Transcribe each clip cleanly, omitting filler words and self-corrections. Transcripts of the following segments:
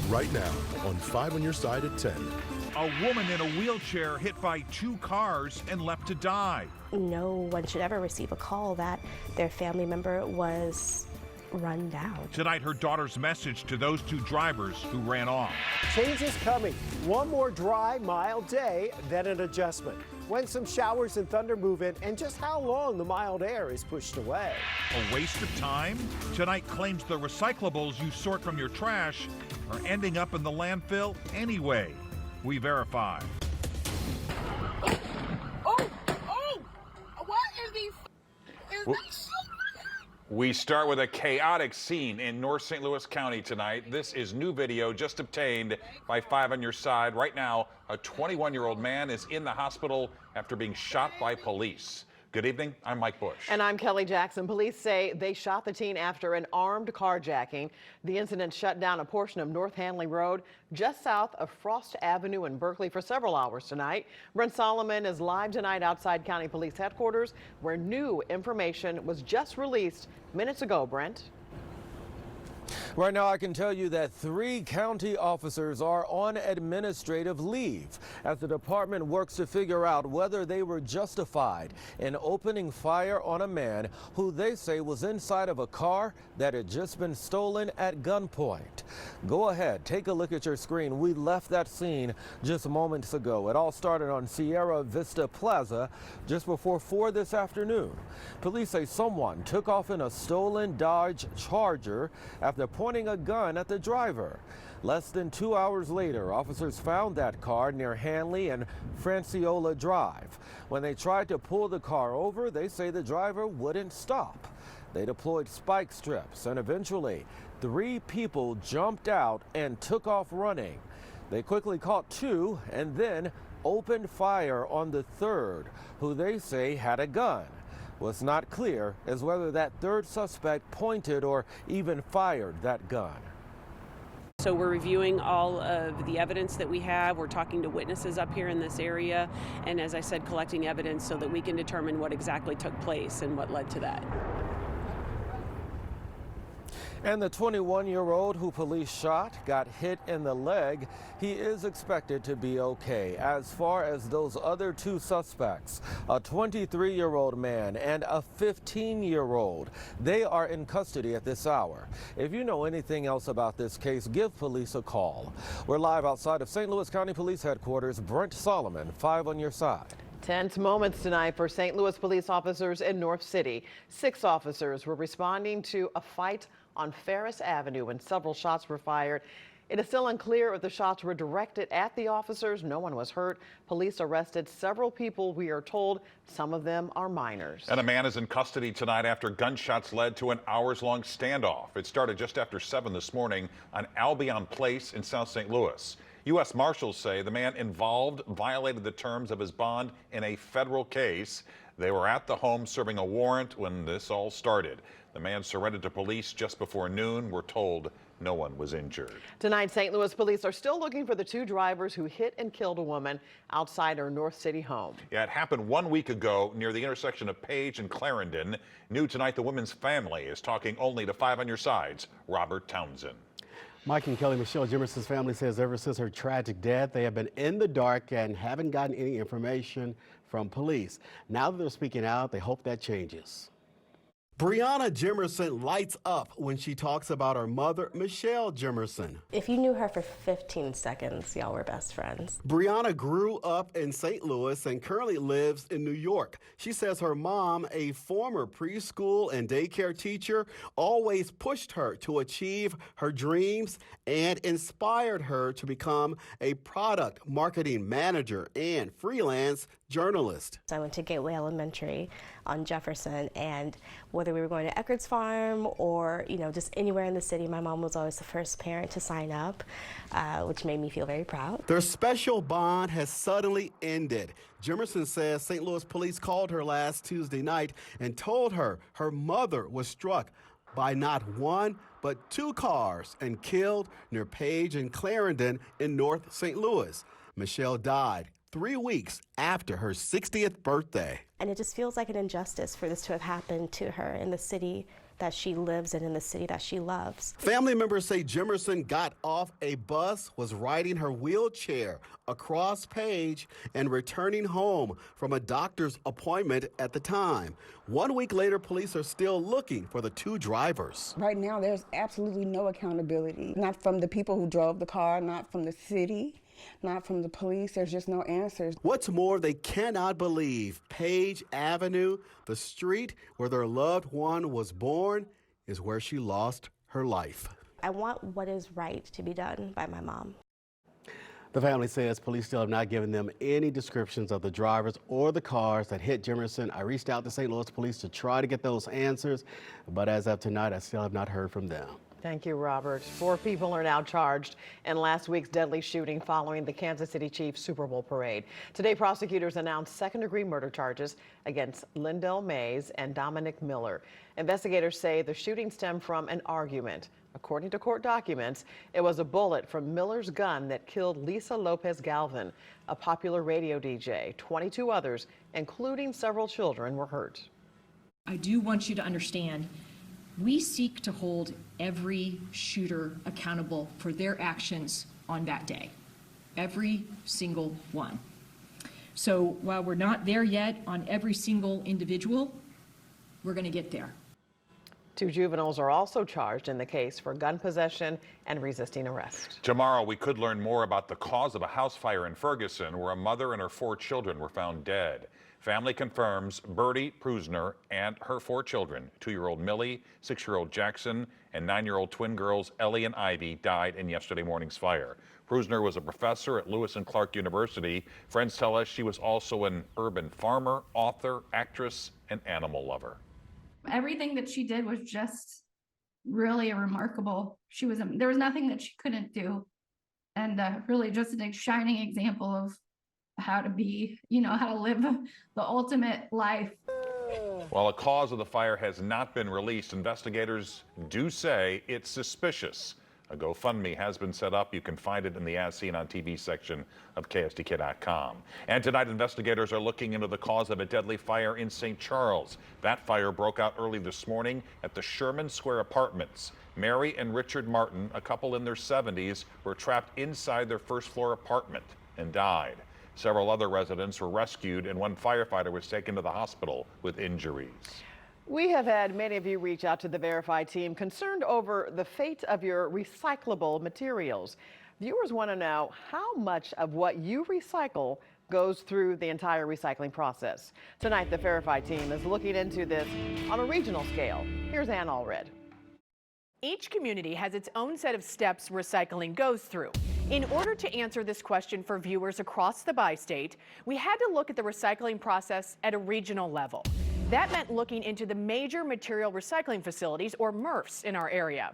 right now on 5 on Your Side at 10. A woman in a wheelchair hit by 2 cars and left to die. No one should ever receive a call that their family member was run down. Tonight, her daughter's message to those 2 drivers who ran off. Change is coming. One more dry, mild day, then an adjustment. When some showers and thunder move in, and just how long the mild air is pushed away. A waste of time? Tonight claims the recyclables you sort from your trash are ending up in the landfill anyway. We verify. What is these? We start with a chaotic scene in North St. Louis County tonight. This is new video just obtained by 5 on Your Side. Right now, a 21-year-old man is in the hospital after being shot by police. Good evening, I'm Mike Bush. And I'm Kelly Jackson. Police say they shot the teen after an armed carjacking. The incident shut down a portion of North Hanley Road just south of Frost Avenue in Berkeley for several hours tonight. Brent Solomon is live tonight outside County Police Headquarters, where new information was just released minutes ago. Brent? Right now, I can tell you that 3 county officers are on administrative leave as the department works to figure out whether they were justified in opening fire on a man who they say was inside of a car that had just been stolen at gunpoint. Go ahead, take a look at your screen. We left that scene just moments ago. It all started on Sierra Vista Plaza just before 4 this afternoon. Police say someone took off in a stolen Dodge Charger after pointing a gun at the driver. Less than 2 hours later, officers found that car near Hanley and Franciola Drive. When they tried to pull the car over, they say the driver wouldn't stop. They deployed spike strips, and eventually 3 people jumped out and took off running. They quickly caught 2 and then opened fire on the 3rd, who they say had a gun. What's not clear is whether that 3rd suspect pointed or even fired that gun. So we're reviewing all of the evidence that we have. We're talking to witnesses up here in this area, and as I said, collecting evidence so that we can determine what exactly took place and what led to that. And the 21-year-old who police shot got hit in the leg. He is expected to be okay. As far as those other 2 suspects, a 23-year-old man and a 15-year-old, they are in custody at this hour. If you know anything else about this case, give police a call. We're live outside of St. Louis County Police Headquarters. Brent Solomon, 5 on Your Side. Tense moments tonight for St. Louis police officers in North City. 6 officers were responding to a fight on Ferris Avenue when several shots were fired. It is still unclear if the shots were directed at the officers. No one was hurt. Police arrested several people. We are told some of them are minors. And a man is in custody tonight after gunshots led to an hours-long standoff. It started just after 7 this morning on Albion Place in South St. Louis. U.S. Marshals say the man involved violated the terms of his bond in a federal case. They were at the home serving a warrant when this all started. The man surrendered to police just before noon. We're told no one was injured. Tonight, St. Louis police are still looking for the 2 drivers who hit and killed a woman outside her North City home. Yeah, it happened 1 week ago near the intersection of Page and Clarendon. New tonight, the woman's family is talking only to 5 on Your Side's Robert Townsend. Mike and Kelly, Michelle Jimerson's family says ever since her tragic death, they have been in the dark and haven't gotten any information from police. Now that they're speaking out, they hope that changes. Brianna Jimerson lights up when she talks about her mother, Michelle Jimerson. If you knew her for 15 seconds, y'all were best friends. Brianna grew up in St. Louis and currently lives in New York. She says her mom, a former preschool and daycare teacher, always pushed her to achieve her dreams and inspired her to become a product marketing manager and freelance journalist. I went to Gateway Elementary on Jefferson, and whether we were going to Eckert's Farm or, just anywhere in the city, my mom was always the first parent to sign up, which made me feel very proud. Their special bond has suddenly ended. Jimerson says St. Louis police called her last Tuesday night and told her her mother was struck by not 1, but 2 cars and killed near Page and Clarendon in North St. Louis. Michelle died 3 weeks after her 60th birthday. And it just feels like an injustice for this to have happened to her in the city that she lives in the city that she loves. Family members say Jimerson got off a bus, was riding her wheelchair across Page, and returning home from a doctor's appointment at the time. 1 week later, police are still looking for the two drivers. Right now, there's absolutely no accountability, not from the people who drove the car, not from the city, not from the police. There's just no answers. What's more, they cannot believe Page Avenue, the street where their loved one was born, is where she lost her life. I want what is right to be done by my mom. The family says police still have not given them any descriptions of the drivers or the cars that hit Jimerson. I reached out to St. Louis police to try to get those answers, but as of tonight, I still have not heard from them. Thank you, Robert. 4 people are now charged in last week's deadly shooting following the Kansas City Chiefs Super Bowl parade. Today, prosecutors announced second-degree murder charges against Lindell Mays and Dominic Miller. Investigators say the shooting stemmed from an argument. According to court documents, it was a bullet from Miller's gun that killed Lisa Lopez Galvin, a popular radio DJ. 22 others, including several children, were hurt. I do want you to understand, we seek to hold every shooter accountable for their actions on that day. Every single one. So while we're not there yet on every single individual, we're going to get there. 2 juveniles are also charged in the case for gun possession and resisting arrest. Tomorrow, we could learn more about the cause of a house fire in Ferguson where a mother and her 4 children were found dead. Family confirms Birdie Prusner and her 4 children, 2-year-old Millie, 6-year-old Jackson, and 9-year-old twin girls Ellie and Ivy, died in yesterday morning's fire. Prusner was a professor at Lewis and Clark University. Friends tell us she was also an urban farmer, author, actress, and animal lover. Everything that she did was just really remarkable. There was nothing that she couldn't do. And really just a shining example of how to be, how to live the ultimate life. While a cause of the fire has not been released, investigators do say it's suspicious. A GoFundMe has been set up. You can find it in the As Seen on TV section of KSDK.com. And tonight, investigators are looking into the cause of a deadly fire in St. Charles. That fire broke out early this morning at the Sherman Square Apartments. Mary and Richard Martin, a couple in their 70s, were trapped inside their first-floor apartment and died. Several other residents were rescued, and one firefighter was taken to the hospital with injuries. We have had many of you reach out to the Verify team concerned over the fate of your recyclable materials. Viewers want to know how much of what you recycle goes through the entire recycling process. Tonight, the Verify team is looking into this on a regional scale. Here's Ann Allred. Each community has its own set of steps recycling goes through. In order to answer this question for viewers across the bi-state, we had to look at the recycling process at a regional level. That meant looking into the major material recycling facilities, or MRFs, in our area.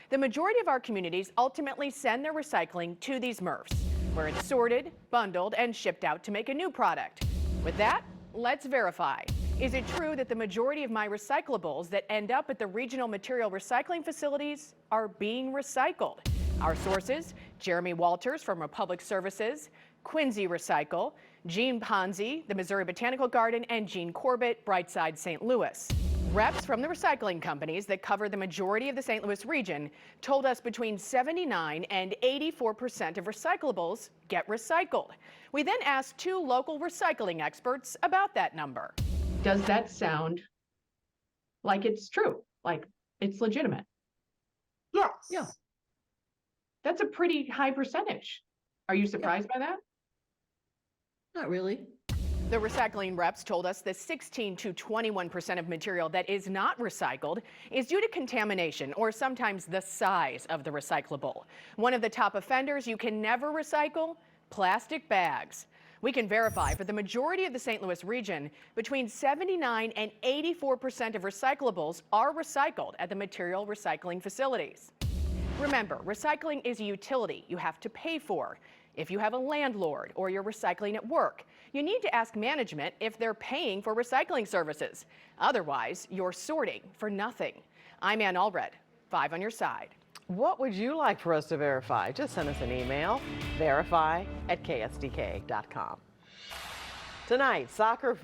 The majority of our communities ultimately send their recycling to these MRFs, where it's sorted, bundled, and shipped out to make a new product. With that, let's verify. Is it true that the majority of my recyclables that end up at the regional material recycling facilities are being recycled? Our sources: Jeremy Walters from Republic Services, Quincy Recycle, Gene Ponzi, the Missouri Botanical Garden, and Gene Corbett, Brightside St. Louis. Reps from the recycling companies that cover the majority of the St. Louis region told us between 79 and 84% of recyclables get recycled. We then asked 2 local recycling experts about that number. Does that sound like it's true? Like it's legitimate? Yes. Yeah. That's a pretty high percentage. Are you surprised by that? Not really. The recycling reps told us the 16 to 21% of material that is not recycled is due to contamination, or sometimes the size of the recyclable. One of the top offenders you can never recycle: plastic bags. We can verify for the majority of the St. Louis region, between 79 and 84% of recyclables are recycled at the material recycling facilities. Remember, recycling is a utility you have to pay for. If you have a landlord or you're recycling at work, you need to ask management if they're paying for recycling services. Otherwise, you're sorting for nothing. I'm Ann Allred, 5 on your side. What would you like for us to verify? Just send us an email, verify@ksdk.com. Tonight, soccer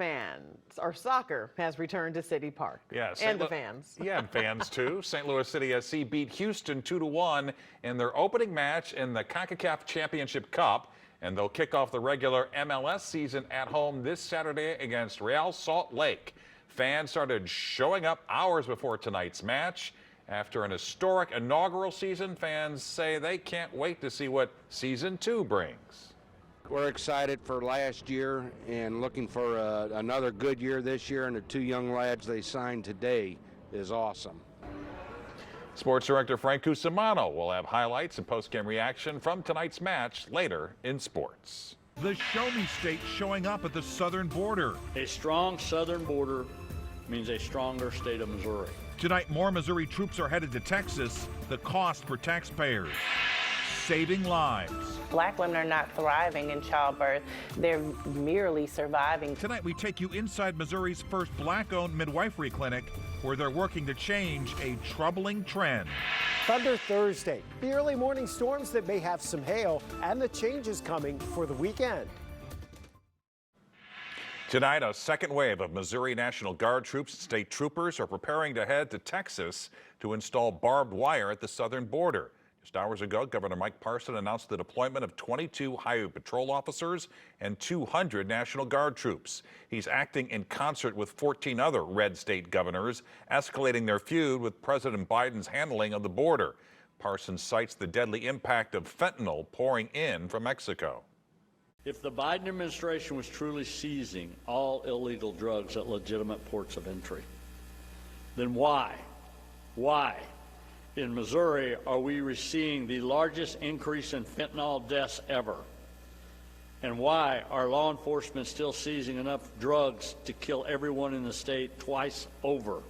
has returned to City Park. Yeah, and the fans. Yeah, and fans too. St. Louis City SC beat Houston 2-1 in their opening match in the CONCACAF Championship Cup, and they'll kick off the regular MLS season at home this Saturday against Real Salt Lake. Fans started showing up hours before tonight's match. After an historic inaugural season, fans say they can't wait to see what Season 2 brings. We're excited for last year and looking for another good year this year, and the two young lads they signed today is awesome. Sports Director Frank Cusimano will have highlights and post-game reaction from tonight's match later in sports. The Show Me State showing up at the southern border. A strong southern border means a stronger state of Missouri. Tonight, more Missouri troops are headed to Texas. The cost for taxpayers. Saving lives. Black women are not thriving in childbirth. They're merely surviving. Tonight, we take you inside Missouri's first black-owned midwifery clinic, where they're working to change a troubling trend. Thunder Thursday, the early morning storms that may have some hail, and the changes coming for the weekend. Tonight, a second wave of Missouri National Guard troops and state troopers are preparing to head to Texas to install barbed wire at the southern border. Just hours ago, Governor Mike Parson announced the deployment of 22 Highway Patrol officers and 200 National Guard troops. He's acting in concert with 14 other red state governors, escalating their feud with President Biden's handling of the border. Parson cites the deadly impact of fentanyl pouring in from Mexico. If the Biden administration was truly seizing all illegal drugs at legitimate ports of entry, then why in Missouri are we seeing the largest increase in fentanyl deaths ever? And why are law enforcement still seizing enough drugs to kill everyone in the state twice over?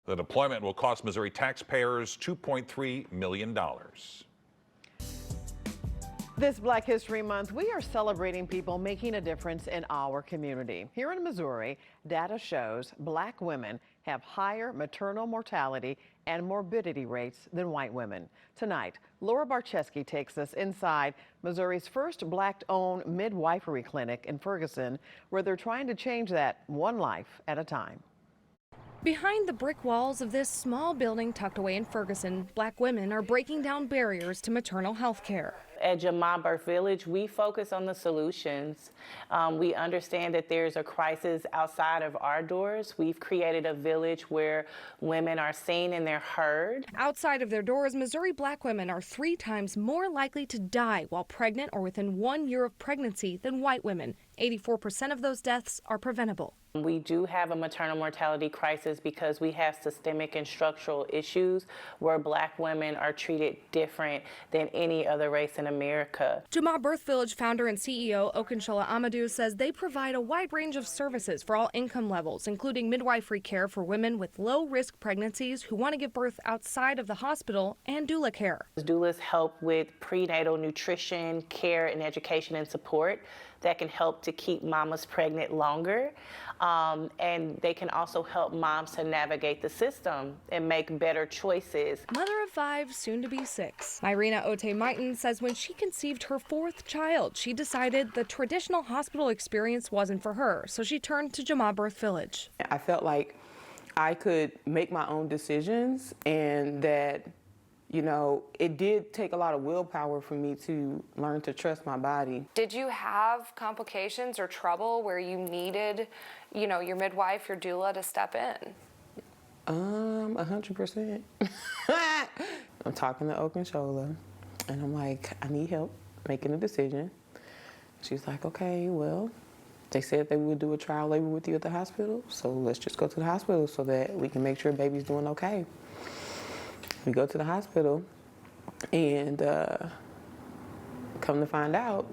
The deployment will cost Missouri taxpayers $2.3 million. This Black History Month, we are celebrating people making a difference in our community. Here in Missouri, data shows Black women have higher maternal mortality and morbidity rates than white women. Tonight, Laura Barczewski takes us inside Missouri's first Black-owned midwifery clinic in Ferguson, where they're trying to change that one life at a time. Behind the brick walls of this small building tucked away in Ferguson, Black women are breaking down barriers to maternal health care. At Jimerson Village, we focus on the solutions. We understand that there's a crisis outside of our doors. We've created a village where women are seen and they're heard. Outside of their doors, Missouri Black women are 3 times more likely to die while pregnant or within 1 year of pregnancy than white women. 84% of those deaths are preventable. We do have a maternal mortality crisis because we have systemic and structural issues where Black women are treated different than any other race in America. Jimerson Birth Village founder and CEO Okunsola Amadou says they provide a wide range of services for all income levels, including midwifery care for women with low-risk pregnancies who want to give birth outside of the hospital, and doula care. Doulas help with prenatal nutrition, care, and education and support that can help to keep mamas pregnant longer. And they can also help moms to navigate the system and make better choices. Mother of 5, soon to be 6. Myrina Ote-Maiton says when she conceived her 4th child, she decided the traditional hospital experience wasn't for her, so she turned to Jimerson Birth Village. I felt like I could make my own decisions, and that, you know, it did take a lot of willpower for me to learn to trust my body. Did you have complications or trouble where you needed, you know, your midwife, your doula to step in? 100%. I'm talking to Okunsola, and I'm like, I need help making a decision. She's like, okay, well, they said they would do a trial labor with you at the hospital, so let's just go to the hospital so that we can make sure baby's doing okay. We go to the hospital, and come to find out,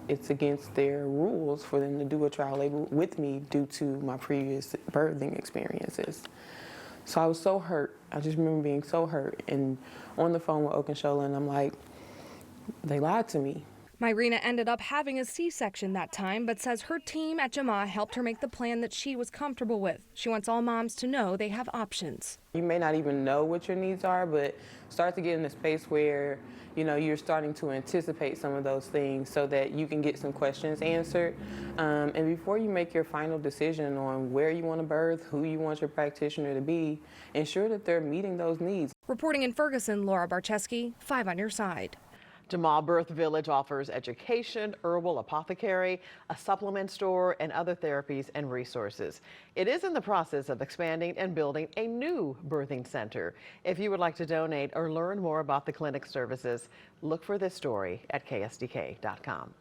it's against their rules for them to do a trial labor with me due to my previous birthing experiences. So I was so hurt. I just remember being so hurt, and on the phone with Okunsola, and I'm like, they lied to me. Myrina ended up having a C-section that time, but says her team at Jama helped her make the plan that she was comfortable with. She wants all moms to know they have options. You may not even know what your needs are, but start to get in a space where, you're starting to anticipate some of those things so that you can get some questions answered. And before you make your final decision on where you want to birth, who you want your practitioner to be, ensure that they're meeting those needs. Reporting in Ferguson, Laura Barczewski, 5 on your side. Jama Birth Village offers education, herbal apothecary, a supplement store, and other therapies and resources. It is in the process of expanding and building a new birthing center. If you would like to donate or learn more about the clinic services, look for this story at KSDK.com.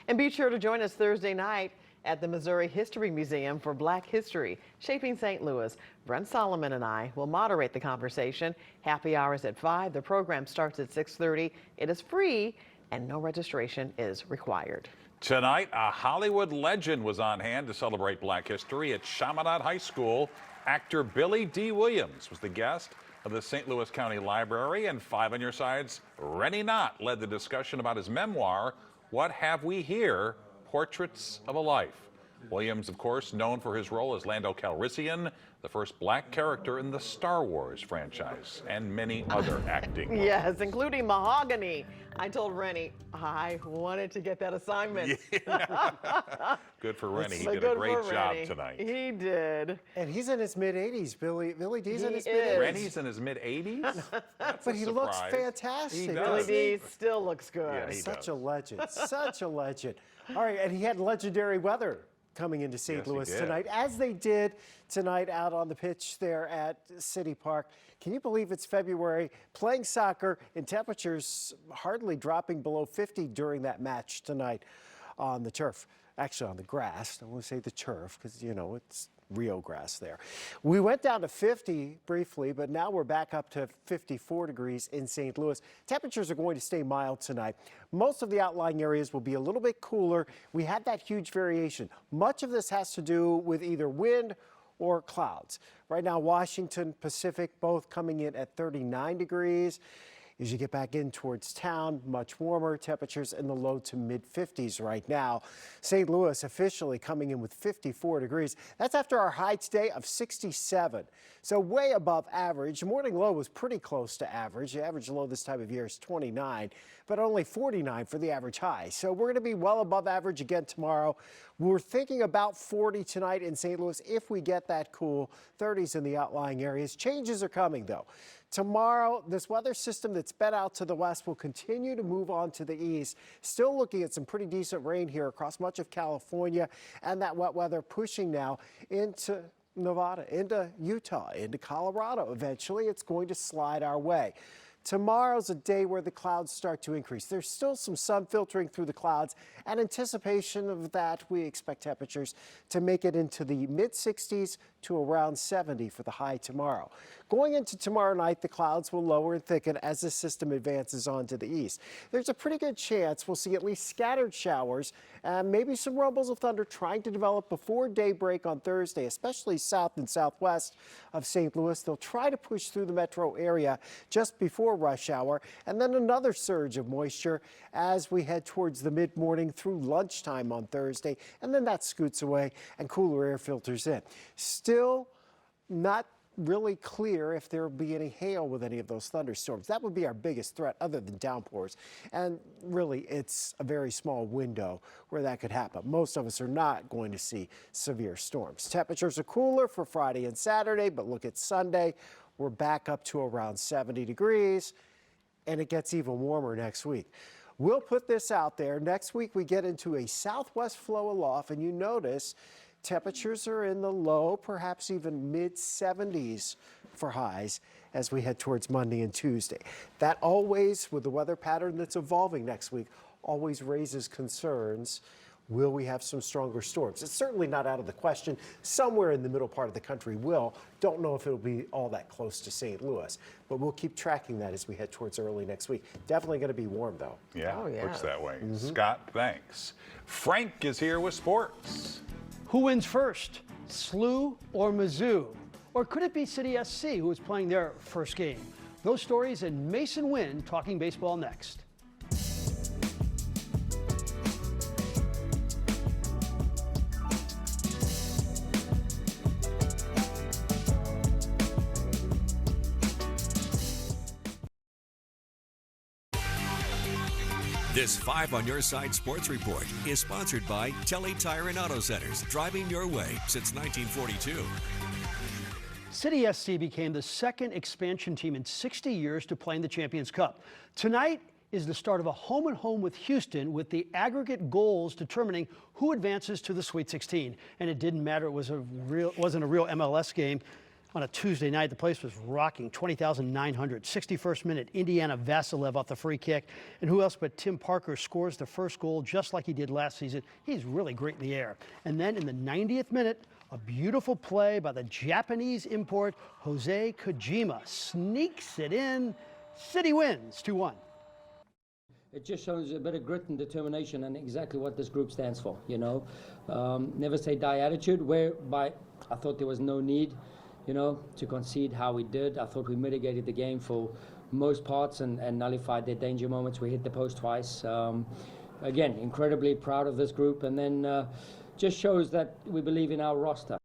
And be sure to join us Thursday night at the Missouri History Museum for Black History, Shaping St. Louis. Brent Solomon and I will moderate the conversation. Happy hours at 5. The program starts at 6:30. It is free and no registration is required. Tonight, a Hollywood legend was on hand to celebrate Black History at Chaminade High School. Actor Billy D. Williams was the guest of the St. Louis County Library, and 5 on your side's Rennie Knott led the discussion about his memoir, What Have We Here? Portraits of a Life. Williams, of course, known for his role as Lando Calrissian, the first black character in the Star Wars franchise, and many other acting roles. Yes, including Mahogany. I told Rennie I wanted to get that assignment. Yeah. Good for Rennie. He did a great job tonight. He did. And he's in his mid-80s. Billy D's in his mid-80s. Rennie's in his mid-80s? But he looks fantastic. He Billy does. D still looks good. Yeah, he Such does. a legend. Such a legend. All right, and he had legendary weather coming into St. Louis tonight, as they did tonight out on the pitch there at City Park. Can you believe it's February, playing soccer, and temperatures hardly dropping below 50 during that match tonight on the turf? Actually, on the grass. I want to say the turf because, it's Rio grass there. We went down to 50 briefly, but now we're back up to 54 degrees in St. Louis. Temperatures are going to stay mild tonight. Most of the outlying areas will be a little bit cooler. We had that huge variation. Much of this has to do with either wind or clouds. Right now, Washington, Pacific, both coming in at 39 degrees. As you get back in towards town, much warmer, temperatures in the low to mid 50s right now. St. Louis officially coming in with 54 degrees. That's after our high today of 67. So way above average. Morning low was pretty close to average. The average low this time of year is 29, but only 49 for the average high. So we're going to be well above average again tomorrow. We're thinking about 40 tonight in St. Louis if we get that cool. 30s in the outlying areas. Changes are coming though. Tomorrow, this weather system that's been out to the west will continue to move on to the east. Still looking at some pretty decent rain here across much of California, and that wet weather pushing now into Nevada, into Utah, into Colorado. Eventually, it's going to slide our way. Tomorrow's a day where the clouds start to increase. There's still some sun filtering through the clouds. In anticipation of that, we expect temperatures to make it into the mid-60s to around 70 for the high tomorrow. Going into tomorrow night, the clouds will lower and thicken as the system advances on to the east. There's a pretty good chance we'll see at least scattered showers and maybe some rumbles of thunder trying to develop before daybreak on Thursday, especially south and southwest of St. Louis. They'll try to push through the metro area just before rush hour, and then another surge of moisture as we head towards the mid-morning through lunchtime on Thursday, and then that scoots away and cooler air filters in. Still not really clear if there will be any hail with any of those thunderstorms. That would be our biggest threat other than downpours. And really, it's a very small window where that could happen. Most of us are not going to see severe storms. Temperatures are cooler for Friday and Saturday, but look at Sunday. We're back up to around 70 degrees, and it gets even warmer next week. We'll put this out there. Next week, we get into a southwest flow aloft, and you notice temperatures are in the low, perhaps even mid-70s for highs as we head towards Monday and Tuesday. That always, with the weather pattern that's evolving next week, always raises concerns. Will we have some stronger storms? It's certainly not out of the question. Somewhere in the middle part of the country will. Don't know if it'll be all that close to St. Louis, but we'll keep tracking that as we head towards early next week. Definitely going to be warm, though. Yeah, looks that way. Scott, thanks. Frank is here with sports. Who wins first, SLU or Mizzou? Or could it be City SC, who is playing their first game? Those stories and Mason Wynn talking baseball next. This 5 on Your Side Sports Report is sponsored by Telly Tire and Auto Centers, driving your way since 1942. City SC became the second expansion team in 60 years to play in the Champions Cup. Tonight is the start of a home-and-home with Houston, with the aggregate goals determining who advances to the Sweet 16. And it didn't matter; it wasn't a real MLS game. On a Tuesday night, the place was rocking. 20,900. 61st minute, Indiana Vasilev off the free kick. And who else but Tim Parker scores the first goal just like he did last season. He's really great in the air. And then in the 90th minute, a beautiful play by the Japanese import, Jose Kojima, sneaks it in. City wins 2-1. It just shows a bit of grit and determination and exactly what this group stands for, you know. Never say die attitude, whereby I thought there was no need, you know, to concede how we did. I thought we mitigated the game for most parts and nullified their danger moments. We hit the post twice. Again, incredibly proud of this group, and then just shows that we believe in our roster.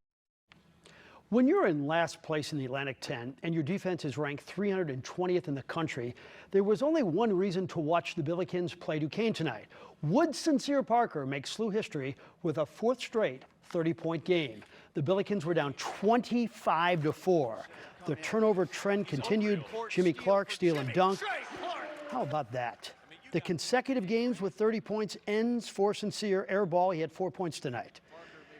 When you're in last place in the Atlantic 10 and your defense is ranked 320th in the country, there was only one reason to watch the Billikens play Duquesne tonight. Would Sincere Parker make SLU history with a fourth straight 30-point game? The Billikens were down 25-4. The turnover trend continued. Jimmy Clark steal and dunk. How about that? The consecutive games with 30 points ends for Sincere. Air ball, he had 4 points tonight.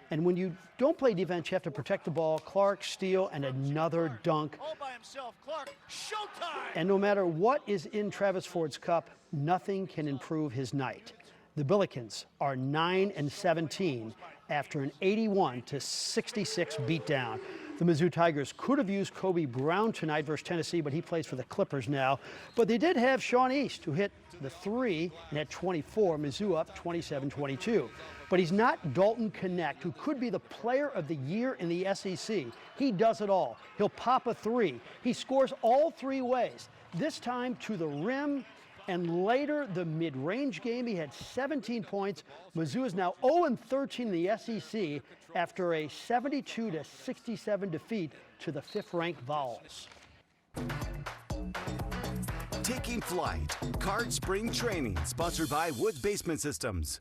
And when you don't play defense, you have to protect the ball. Clark, steal, and another dunk. All by himself, Clark, showtime! And no matter what is in Travis Ford's cup, nothing can improve his night. The Billikens are 9-17 after an 81-66 beatdown. The Mizzou Tigers could have used Kobe Brown tonight versus Tennessee, but he plays for the Clippers now. But they did have Sean East, who hit the 3 and had 24. Mizzou up 27-22. But he's not Dalton Connect, who could be the player of the year in the SEC. He does it all. He'll pop a 3. He scores all 3 ways, this time to the rim. And later, the mid-range game, he had 17 points. Mizzou is now 0-13 in the SEC after a 72-67 defeat to the 5th-ranked Vols. Taking flight. Card Spring Training, sponsored by Woods Basement Systems.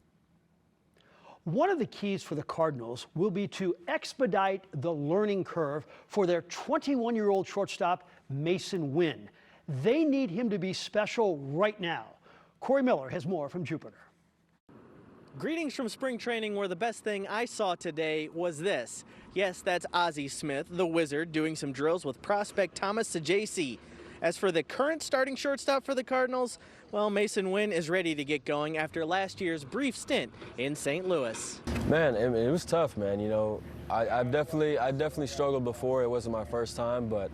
One of the keys for the Cardinals will be to expedite the learning curve for their 21-year-old shortstop, Mason Wynn. They need him to be special right now. Corey Miller has more from Jupiter. Greetings from spring training, where the best thing I saw today was this. Yes, that's Ozzie Smith, the Wizard, doing some drills with prospect Thomas Sajaci. As for the current starting shortstop for the Cardinals, well, Mason Wynn is ready to get going after last year's brief stint in St. Louis. Man, it was tough, man. You know, I definitely struggled before. It wasn't my first time, but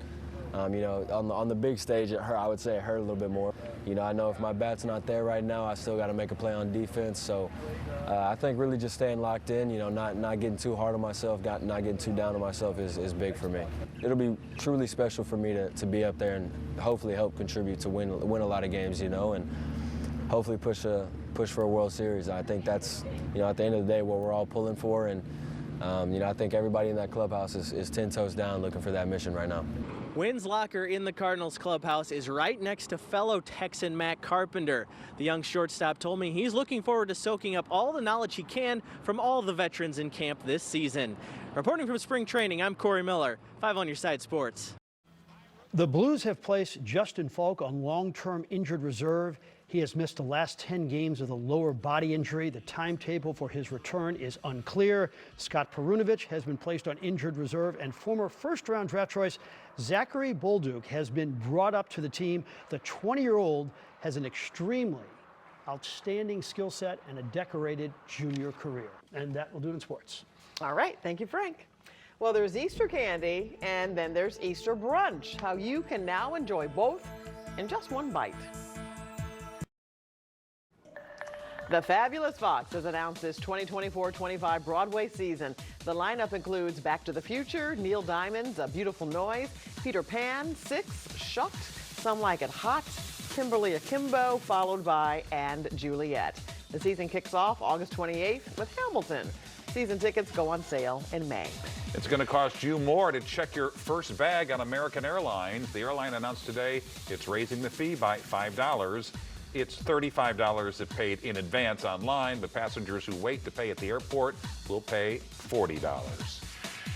you know, on the big stage, I would say it hurt a little bit more. You know, I know if my bat's not there right now, I still got to make a play on defense. So I think really just staying locked in, you know, not getting too hard on myself, not getting too down on myself is big for me. It'll be truly special for me to be up there and hopefully help contribute to win a lot of games, you know, and hopefully push for a World Series. I think that's, you know, at the end of the day what we're all pulling for, and you know, I think everybody in that clubhouse is 10 toes down looking for that mission right now. Wynn's locker in the Cardinals clubhouse is right next to fellow Texan Matt Carpenter. The young shortstop told me he's looking forward to soaking up all the knowledge he can from all the veterans in camp this season. Reporting from spring training, I'm Corey Miller, 5 on Your Side Sports. The Blues have placed Justin Falk on long-term injured reserve. He has missed the last 10 games with a lower body injury. The timetable for his return is unclear. Scott Perunovich has been placed on injured reserve, and former first-round draft choice Zachary Bolduc has been brought up to the team. The 20-year-old has an extremely outstanding skill set and a decorated junior career. And that will do it in sports. All right. Thank you, Frank. Well, there's Easter candy, and then there's Easter brunch, how you can now enjoy both in just one bite. The Fabulous Fox has announced this 2024-25 Broadway season. The lineup includes Back to the Future, Neil Diamond's A Beautiful Noise, Peter Pan, Six, Shucked, Some Like It Hot, Kimberly Akimbo, followed by And Juliet. The season kicks off August 28th with Hamilton. Season tickets go on sale in May. It's going to cost you more to check your first bag on American Airlines. The airline announced today it's raising the fee by $5. It's $35 if paid in advance online, but passengers who wait to pay at the airport will pay $40.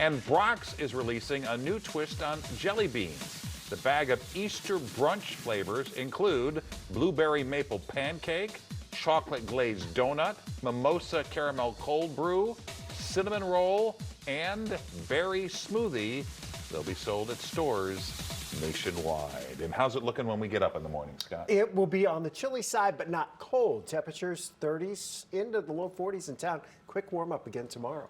And Brock's is releasing a new twist on jelly beans. The bag of Easter brunch flavors include blueberry maple pancake, chocolate glazed donut, mimosa caramel cold brew, cinnamon roll, and berry smoothie. They'll be sold at stores nationwide. And how's it looking when we get up in the morning, Scott? It will be on the chilly side, but not cold. Temperatures 30s into the low 40s in town. Quick warm up again tomorrow.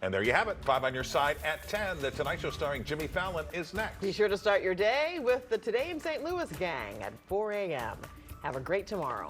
And there you have it. 5 on your side at 10. The Tonight Show starring Jimmy Fallon is next. Be sure to start your day with the Today in St. Louis gang at 4 a.m. Have a great tomorrow.